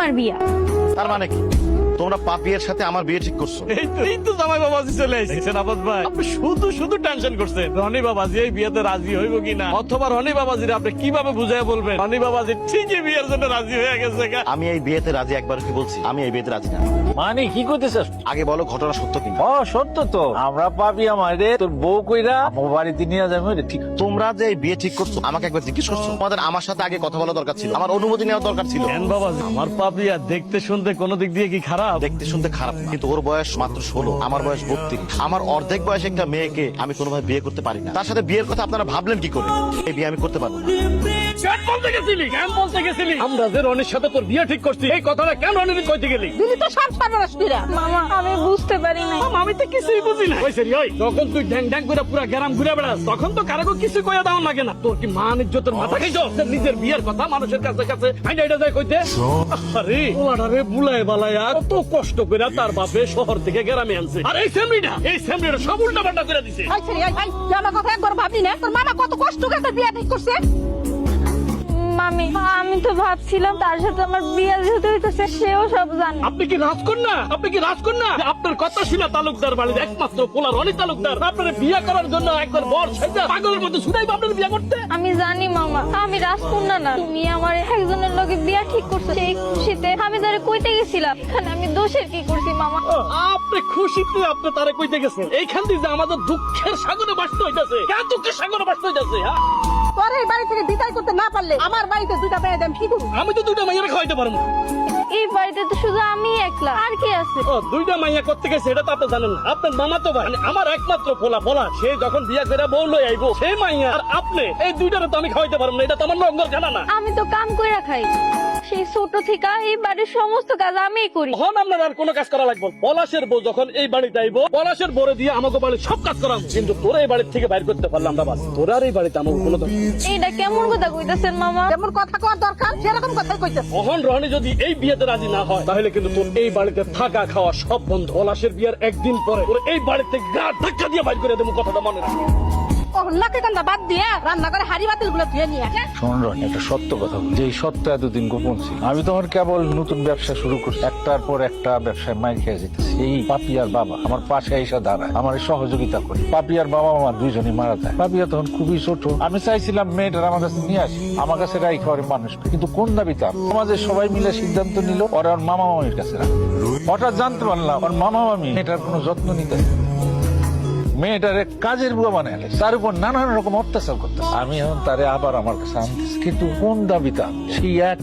আমার বিয়া। তার মানে কি তোমরা পাপিয়ার সাথে আমার বিয়ে ঠিক করছো? এই তো জামাই বাবাজি চলে এসেছেন আবাদ ভাই। আপনি শুধু শুধু টেনশন করছেন রনি বাবাজি এই বিয়েতে রাজি হইব কিনা, অথবা রনি বাবাজির আপনি কিভাবে বুঝাই বলবেন রনি বাবাজি ঠিকই বিয়ের জন্য রাজি হয়ে গেছে। আমি এই বিয়েতে রাজি, একবার কি বলছি আমি এই বিয়েতে রাজি না। মানে কি করতেছিস? আগে বলো ঘটনা সত্য কিনা। সত্য তো, আমরা পাবি আমারে তোর বউ কইরা আমার বাড়িতে নিয়ে যাবে ঠিক। তোমরা যে এই বিয়ে ঠিক করছো আমাকে একবার জিজ্ঞেস করছো? তোমাদের আমার সাথে আগে কথা বলা দরকার ছিল, আমার অনুমতি নেওয়া দরকার ছিল। কেন বাবাজি, আমার পাপিয়া দেখতে শুনতে কোনো দিক দিয়ে কি খারাপ? দেখতে শুনতে খারাপ না, কিন্তু ওর বয়স মাত্র 16, আমার বয়স 32। আমার অর্ধেক বয়সে একটা মেয়েকে আমি কোনোভাবে বিয়ে করতে পারি না। তার সাথে বিয়ের কথা আপনারা ভাবলেন কি করে? এই বিয়ে আমি করতে পারবো না। কেন বলতে গেছিলি আমরা যে রনির সাথে তোর বিয়ে ঠিক করছি এই কথাটা কেন রনির কইতে গেলি? দিদি তো সব সর্বনাশ কইরা। মামা আমি বুঝতে পারি না। আমি তো কিছুই বুঝি না। ওই সেরি ওই যখন তুই ড্যাং ড্যাং করে পুরা গ্রাম ঘুরে বেড়াস তখন তো কারো কিছু কইয়া দাও লাগে না। তোর কি মান ইজ্জতের মাথা খাইছো? নিজের বিয়ের কথা মানুষের কাছে কাছে আইডা আইডা যায় কইতে। আরে ওলাডারে বুলায় বালায়া কত কষ্ট কইরা তার বাপে শহর থেকে গ্রামে আনছে, আর এই সেমরিটা সব উল্টা পাল্টা করে দিছে। আই ছেড়ে আই তুই আমার কথা একবার ভাবলি না? তোর মামা কত কষ্ট করে তোর বিয়ে ঠিক করছে। মামি আমি তো ভাবছিলাম তার সাথে আমার বিয়ে যেহেতু হইতেছে সেও সব জানে। আপনি কি রাজকন্যা? আপনার কথা শুনে তালুকদার বাড়ির একমাত্র পোলা রনি তালুকদার আপনার বিয়ে করার জন্য একবার বর সাইজা পাগলের মতো শুনাইব আপনার বিয়ে করতে। আমি জানি মামা আমি রাজকন্যা না, তুমি আমার একজনের লগে বিয়া ঠিক করছো। সেই খুশিতে আমি তারে কইতে গেছিলাম, এখানে আমি দোষের কি করছি মামা? আপনি খুশিতে আপনি তারে কইতে গেছেন, এইখান দিয়ে যে আমাদের দুঃখের সাগরে বাসতে হইতাছে। কেন দুঃখের সাগরে বাসতে হইতাছে? তোর এই বাড়ি থেকে বিদায় করতে না পারলে আমার বাড়িতে দুইটা মেয়ে দেন কি করব? আমি তো দুইটা মাইয়া খাওয়াইতে পারবো না। এই বাড়িতে তো শুধু আমি একলা, আর কি আছে? দুইটা মাইয়া করতে গেছে এটা তো আপনি জানেন না। আপনার মামা তো ভাই, মানে আমার একমাত্র পোলা সে যখন বিয়া করে বউ লই আইবো সেই মাইয়া আর আপনি এই দুইটারে তো আমি খাওয়াইতে পারবো না। এটা তো আমার লঙ্গর জানা না। আমি তো কাম কইরা খাই, সেই ছোট থেকে এই বাড়ির সমস্ত কাজ আমিই করি। তখন আপনার আর কোনো কাজ করা লাগবে। পলাশের বউ যখন এই বাড়িতে আইবো পলাশের বরে দিয়ে আমাকে বাড়ির সব কাজ করাম, কিন্তু তোরা এই বাড়ির থেকে বাইর করতে পারলাম না। বাস তোরা আর এই বাড়িতে আমাকে কোনো দরকার নেই। এইটা কেমন কথা কইতাছেন মামা? যেমন কথা কওয়ার দরকার সেরকম কথাই কইতেছ। তখন রনি যদি এই বিয়েতে রাজি না হয় তাহলে কিন্তু তোর এই বাড়িতে থাকা খাওয়া সব বন্ধ। পলাশের বিয়ের একদিন পরে তোর এই বাড়িতে গা ধাক্কা দিয়ে বাইর করে দেবো, কথাটা মনে রাখবি। নাকে কান্দা বাদ দিয়ে রান্না করে হাড়ি বাতিল গুলো ধুয়ে নিয়ে আসে। শোন রনি, একটা সত্য কথা বলি, যে এই সত্য এতদিন গোপন ছিল। আমি তখন কেবল নতুন ব্যবসা শুরু করছি, একটার পর একটা ব্যবসায় মাইর খেয়ে যেতেছি। এই পাপিয়ার বাবা আমার পাশে এসে দাঁড়ায়, আমার সহযোগিতা করে। পাপিয়ার বাবা আমার দুইজনই মারা যায়। পাপিয়া তখন খুবই ছোট। আমি চাইছিলাম মেয়েটার আমার কাছে নিয়ে আসি, আমার কাছে রাই খাওয়ার মানুষ, কিন্তু কোন দাবিতে আমাদের সবাই মিলে সিদ্ধান্ত নিল ওরা ওর মামা মামির কাছে রাখবে। হঠাৎ জানতে পারলাম ওর মামা মামি মেয়েটার কোনো যত্ন নিতে, মেয়েটারে কাজের বুয়া বানায় তার উপর নানান রকম অত্যাচার করতে। আমি এখন তারে আবার আমার কাছে আনতেছি, কিন্তু কোন দাবিতে? সেই এক